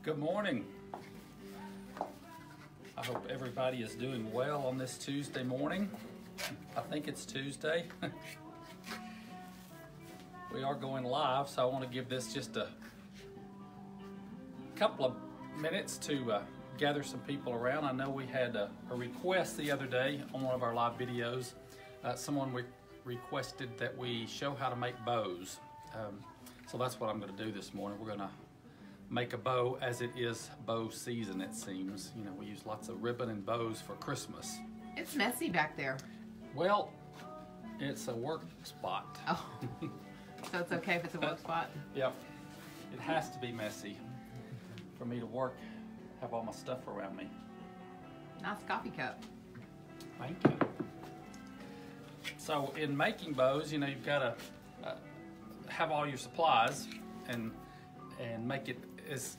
Good morning. I hope everybody is doing well on this Tuesday morning. I think it's Tuesday. We are going live, so I want to give this just a couple of minutes to gather some people around. I know we had a request the other day on one of our live videos. Someone requested that we show how to make bows. So that's what I'm going to do this morning. We're going to make a bow as it is bow season, it seems. You know, we use lots of ribbon and bows for Christmas. It's messy back there. Well, it's a work spot. Oh, so it's okay if it's a work spot? Yep. It has to be messy for me to work, have all my stuff around me. Nice coffee cup. Thank you. So in making bows, you know, you've got to have all your supplies and make it as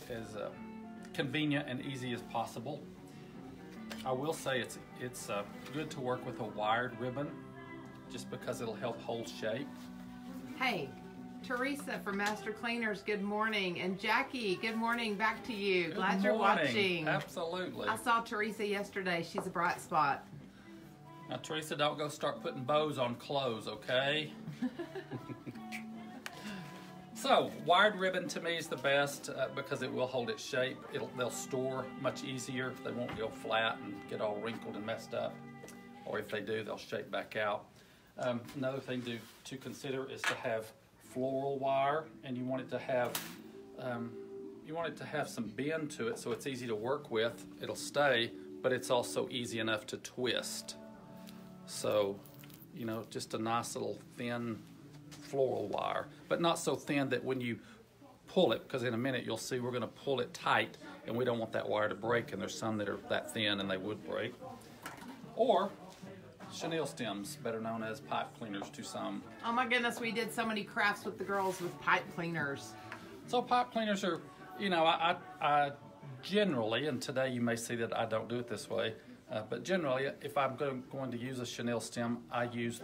convenient and easy as possible. I will say it's good to work with a wired ribbon just because it'll help hold shape. Hey, Teresa from Master Cleaners, good morning. And Jackie, good morning back to you. Glad you're watching. Absolutely. I saw Teresa yesterday. She's a bright spot. Now, Teresa, don't go start putting bows on clothes, okay? So, wired ribbon to me is the best because it will hold its shape. They'll store much easier. They won't go flat and get all wrinkled and messed up. Or if they do, they'll shape back out. Another thing to consider is to have floral wire, and you want it to have some bend to it so it's easy to work with. It'll stay, but it's also easy enough to twist. So, you know, just a nice little thin floral wire, but not so thin that when you pull it, because in a minute you'll see we're going to pull it tight and we don't want that wire to break, and there's some that are that thin and they would break. Or chenille stems, better known as pipe cleaners to some. Oh my goodness, we did so many crafts with the girls with pipe cleaners. So pipe cleaners are, you know, I generally, and today you may see that I don't do it this way, but generally if I'm going to use a chenille stem, I use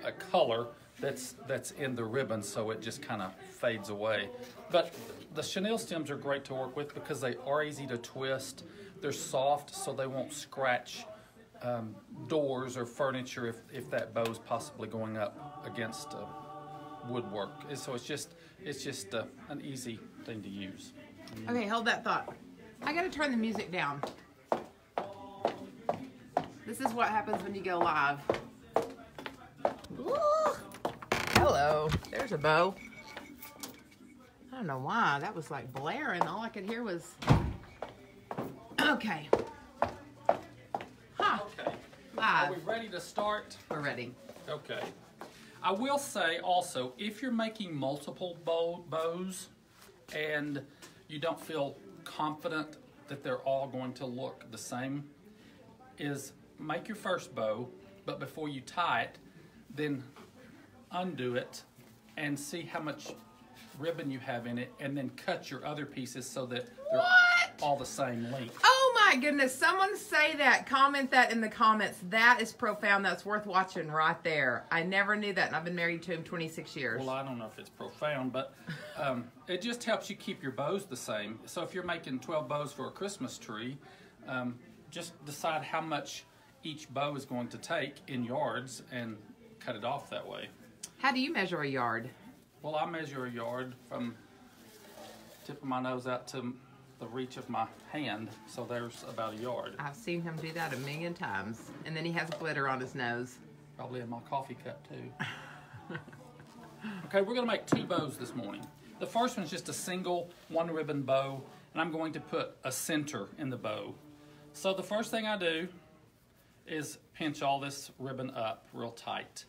a color that's in the ribbon, so it just kind of fades away. But the chenille stems are great to work with because they are easy to twist. They're soft, so they won't scratch doors or furniture if that bow is possibly going up against woodwork. So it's just an easy thing to use. Okay, hold that thought. I gotta turn the music down. This is what happens when you go live. Ooh. Hello, there's a bow. I don't know why, that was like blaring. All I could hear was, okay. Huh, Okay. live. Are we ready to start? We're ready. Okay. I will say also, if you're making multiple bows and you don't feel confident that they're all going to look the same, is make your first bow, but before you tie it, then undo it and see how much ribbon you have in it, and then cut your other pieces so that they're all the same length. Oh my goodness, someone say that. Comment that in the comments. That is profound. That's worth watching right there. I never knew that, and I've been married to him 26 years. Well, I don't know if it's profound, but it just helps you keep your bows the same. So if you're making 12 bows for a Christmas tree, just decide how much each bow is going to take in yards and cut it off that way. How do you measure a yard? Well, I measure a yard from tip of my nose out to the reach of my hand, so there's about a yard. I've seen him do that a million times. And then he has glitter on his nose. Probably in my coffee cup too. Okay, we're gonna make two bows this morning. The first one's just a single one ribbon bow, and I'm going to put a center in the bow. So the first thing I do is pinch all this ribbon up real tight.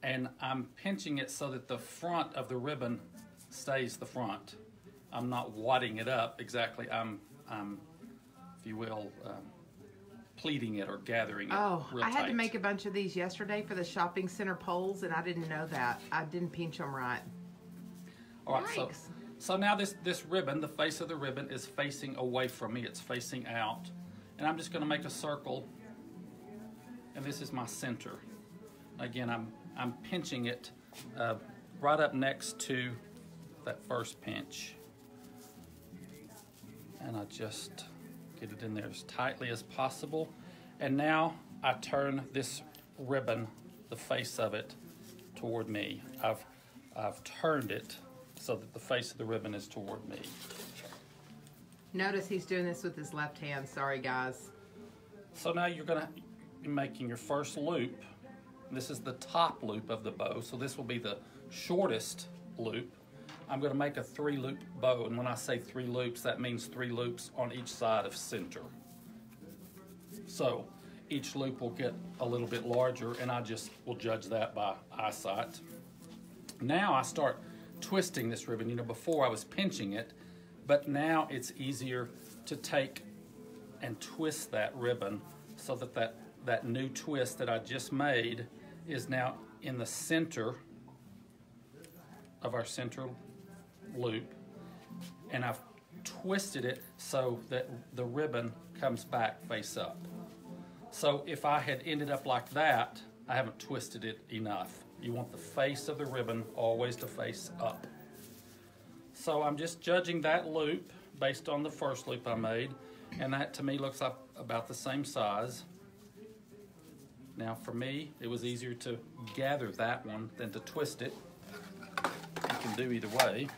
And I'm pinching it so that the front of the ribbon stays the front. I'm not wadding it up exactly. I'm if you will, pleating it or gathering it real I had tight. to make a bunch of these yesterday for the shopping center poles, and I didn't know that. I didn't pinch them right. All right, Yikes. so now this ribbon, the face of the ribbon is facing away from me. It's facing out. And I'm just going to make a circle, and this is my center. Again, I'm pinching it right up next to that first pinch. And I just get it in there as tightly as possible. And now I turn this ribbon, the face of it, toward me. I've turned it so that the face of the ribbon is toward me. Notice he's doing this with his left hand. Sorry, guys. So now you're going to be making your first loop. This is the top loop of the bow, so this will be the shortest loop. I'm going to make a 3-loop bow, and when I say 3 loops, that means 3 loops on each side of center. So each loop will get a little bit larger, and I just will judge that by eyesight. Now I start twisting this ribbon. You know, before I was pinching it, but now it's easier to take and twist that ribbon so that that new twist that I just made is now in the center of our center loop, and I've twisted it so that the ribbon comes back face up. So if I had ended up like that, I haven't twisted it enough. You want the face of the ribbon always to face up. So I'm just judging that loop based on the first loop I made, and that to me looks like about the same size. Now for me, it was easier to gather that one than to twist it. You can do either way.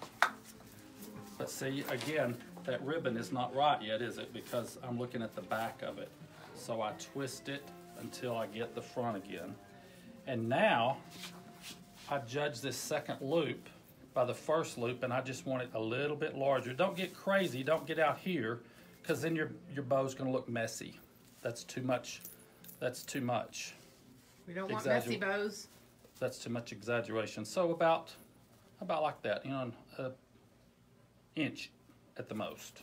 But see, again, that ribbon is not right yet, is it? Because I'm looking at the back of it. So I twist it until I get the front again. And now I judge this second loop by the first loop, and I just want it a little bit larger. Don't get crazy, don't get out here, because then your bow's gonna look messy. That's too much. That's too much. We don't want messy bows. That's too much exaggeration. So about like that, you know, an inch at the most.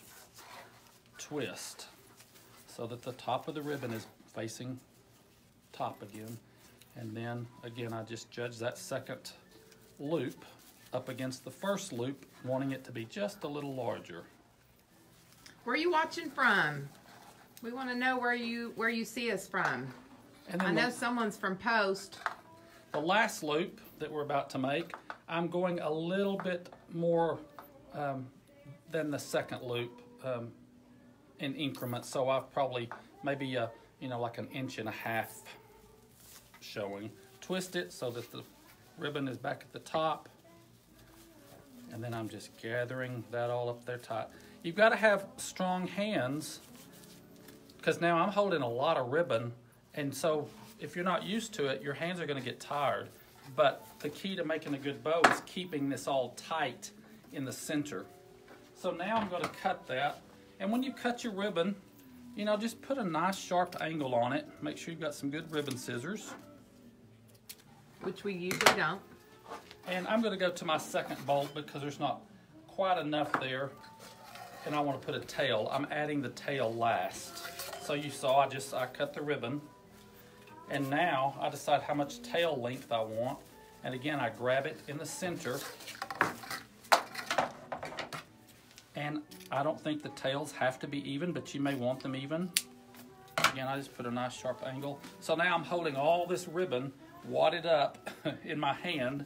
Twist so that the top of the ribbon is facing top again. And then again, I just judge that second loop up against the first loop, wanting it to be just a little larger. Where are you watching from? We want to know where you see us from. And I know someone's from Post. The last loop that we're about to make, I'm going a little bit more than the second loop in increments. So I've probably maybe you know, like 1.5 inches showing. Twist it so that the ribbon is back at the top, and then I'm just gathering that all up there tight. You've got to have strong hands, because now I'm holding a lot of ribbon, and so if you're not used to it, your hands are going to get tired. But the key to making a good bow is keeping this all tight in the center. So now I'm going to cut that, and when you cut your ribbon, you know, just put a nice sharp angle on it. Make sure you've got some good ribbon scissors. Which we usually don't. And I'm going to go to my second bolt because there's not quite enough there, and I want to put a tail. I'm adding the tail last. So you saw I cut the ribbon, and now I decide how much tail length I want, and again I grab it in the center, and I don't think the tails have to be even, but you may want them even. Again, I just put a nice sharp angle. So now I'm holding all this ribbon wadded up in my hand.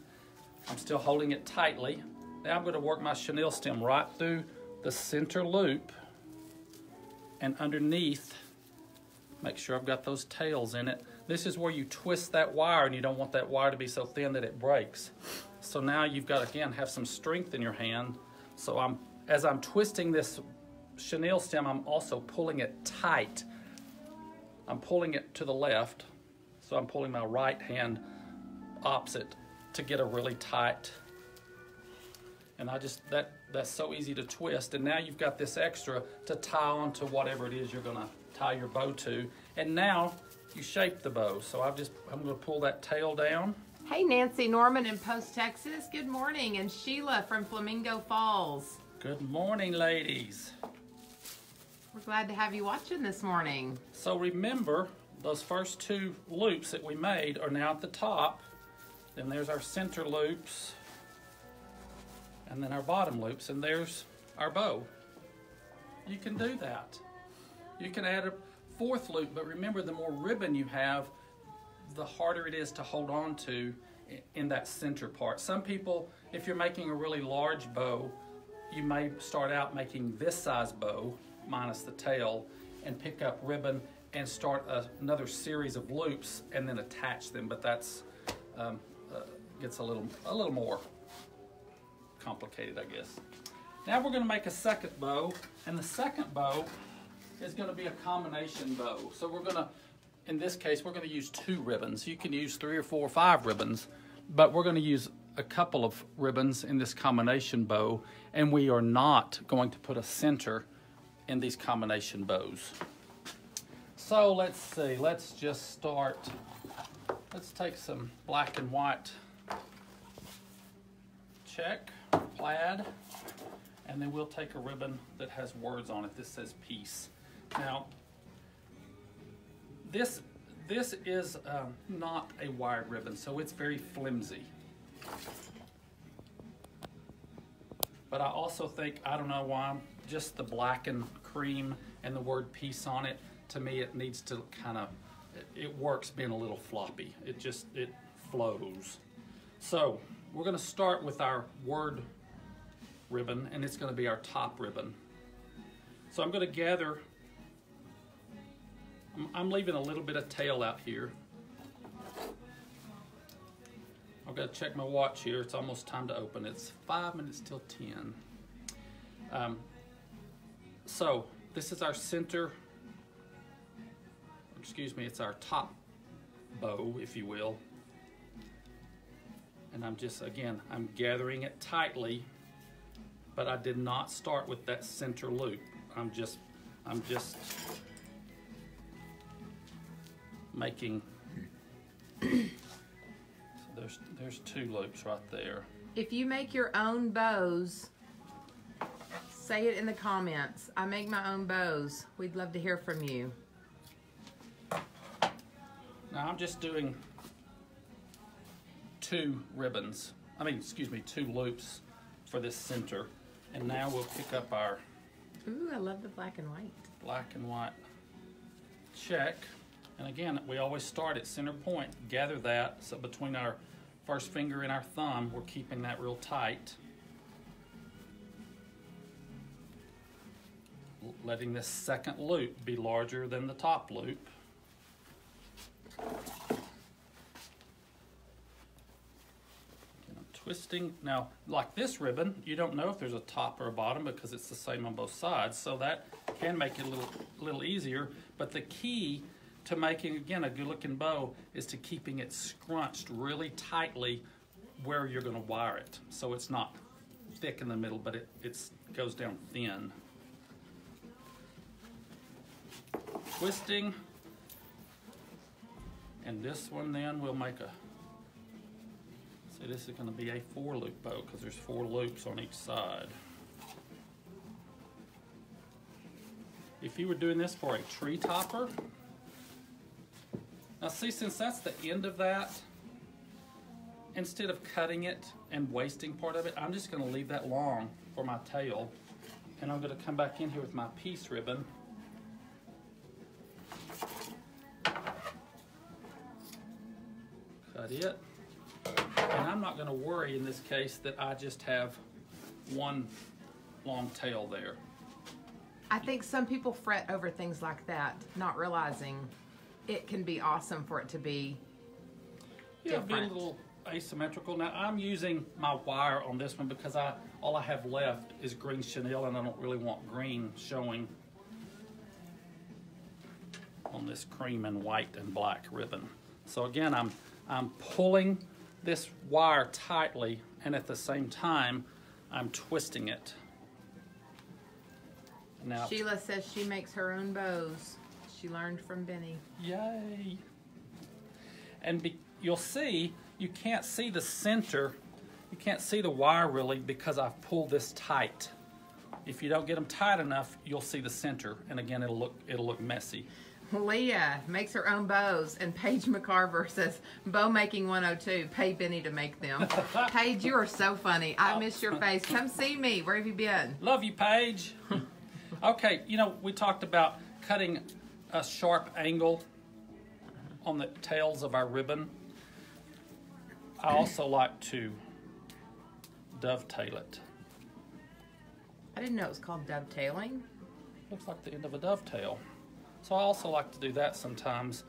I'm still holding it tightly. Now I'm going to work my chenille stem right through the center loop and underneath. Make sure I've got those tails in it. This is where you twist that wire, and you don't want that wire to be so thin that it breaks. So now you've got, again, have some strength in your hand. So as I'm twisting this chenille stem, I'm also pulling it tight. I'm pulling it to the left, so I'm pulling my right hand opposite to get a really tight. And that's so easy to twist. And now you've got this extra to tie on to whatever it is you're gonna tie your bow to. And now you shape the bow. So I'm gonna pull that tail down. Hey, Nancy Norman in Post, Texas. Good morning. And Sheila from Flamingo Falls. Good morning, ladies. We're glad to have you watching this morning. So remember, those first 2 loops that we made are now at the top. Then there's our center loops, and then our bottom loops, and there's our bow. You can do that. You can add a 4th loop, but remember, the more ribbon you have, the harder it is to hold on to in that center part. Some people, if you're making a really large bow, you may start out making this size bow. minus the tail and pick up ribbon and start another series of loops and then attach them. But that's gets a little more complicated, I guess. Now we're going to make a second bow, and the second bow is going to be a combination bow. So we're going to, in this case, we're going to use 2 ribbons. You can use 3 or 4 or 5 ribbons, but we're going to use a couple of ribbons in this combination bow, and we are not going to put a center in these combination bows. So let's see, let's just start. Let's take some black and white check, plaid, and then we'll take a ribbon that has words on it. This says peace. Now, this is not a wired ribbon, so it's very flimsy. But I also think, I don't know why, just the black and cream and the word peace on it, to me it needs to kind of, it works being a little floppy. It flows. So we're going to start with our word ribbon, and it's going to be our top ribbon. So I'm going to gather, I'm leaving a little bit of tail out here. I've got to check my watch here. It's almost time to open. It's 5 minutes till 10. So this is our center, excuse me, it's our top bow, if you will. And I'm just, again, I'm gathering it tightly, but I did not start with that center loop. I'm just making, so there's 2 loops right there. If you make your own bows, say it in the comments. I make my own bows. We'd love to hear from you. Now I'm just doing 2 ribbons. I mean, excuse me, 2 loops for this center. And now we'll pick up our Ooh, I love the black and white. Black and white check. And again, we always start at center point. Gather that, so between our first finger and our thumb, we're keeping that real tight. Letting this second loop be larger than the top loop. Twisting. Now, like this ribbon, you don't know if there's a top or a bottom because it's the same on both sides, so that can make it a little easier. But the key to making, again, a good looking bow is to keeping it scrunched really tightly where you're going to wire it, so it's not thick in the middle, but it goes down thin. Twisting, and this one then we'll make a, this is going to be a 4-loop bow because there's 4 loops on each side. If you were doing this for a tree topper, now see, since that's the end of that, instead of cutting it and wasting part of it, I'm just going to leave that long for my tail, and I'm going to come back in here with my piece ribbon. Cut it. And I'm not going to worry in this case that I just have one long tail there. I think some people fret over things like that, not realizing it can be awesome for it to be different. Be a little asymmetrical. Now I'm using my wire on this one because all I have left is green chenille, and I don't really want green showing on this cream and white and black ribbon. So again, I'm pulling this wire tightly, and at the same time I'm twisting it. Now, Sheila says she makes her own bows. She learned from Benny. Yay! And you'll see, you can't see the center, you can't see the wire really because I've pulled this tight. If you don't get them tight enough, you'll see the center, and again it'll look messy. Leah makes her own bows, and Paige McCarver says, Bow Making 102, pay Benny to make them. Paige, you are so funny. I miss your face. Come see me. Where have you been? Love you, Paige. Okay, you know, we talked about cutting a sharp angle on the tails of our ribbon. I also like to dovetail it. I didn't know it was called dovetailing. looks like the end of a dovetail. So I also like to do that sometimes,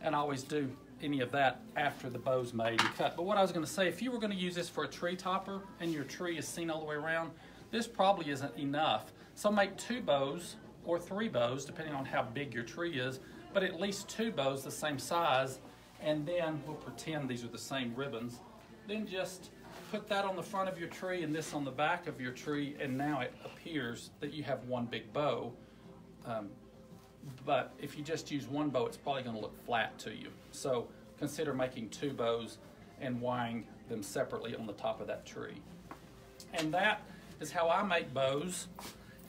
and I always do any of that after the bow's made and cut. But what I was going to say, if you were going to use this for a tree topper and your tree is seen all the way around, this probably isn't enough. So make 2 bows or 3 bows, depending on how big your tree is, but at least 2 bows the same size, and then we'll pretend these are the same ribbons. Then just put that on the front of your tree and this on the back of your tree, and now it appears that you have one big bow. But if you just use 1 bow, it's probably going to look flat to you. So consider making 2 bows and wiring them separately on the top of that tree. And that is how I make bows.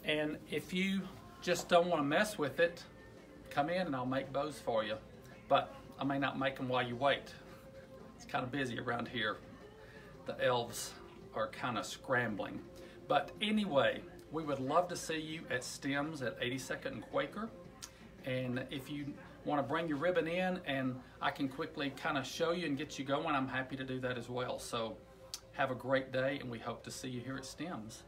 And if you just don't want to mess with it, come in and I'll make bows for you. But I may not make them while you wait. It's kind of busy around here. The elves are kind of scrambling. But anyway, we would love to see you at STEMS at 82nd and Quaker. And if you want to bring your ribbon in and I can quickly kind of show you and get you going, I'm happy to do that as well. So have a great day, and we hope to see you here at STEMS.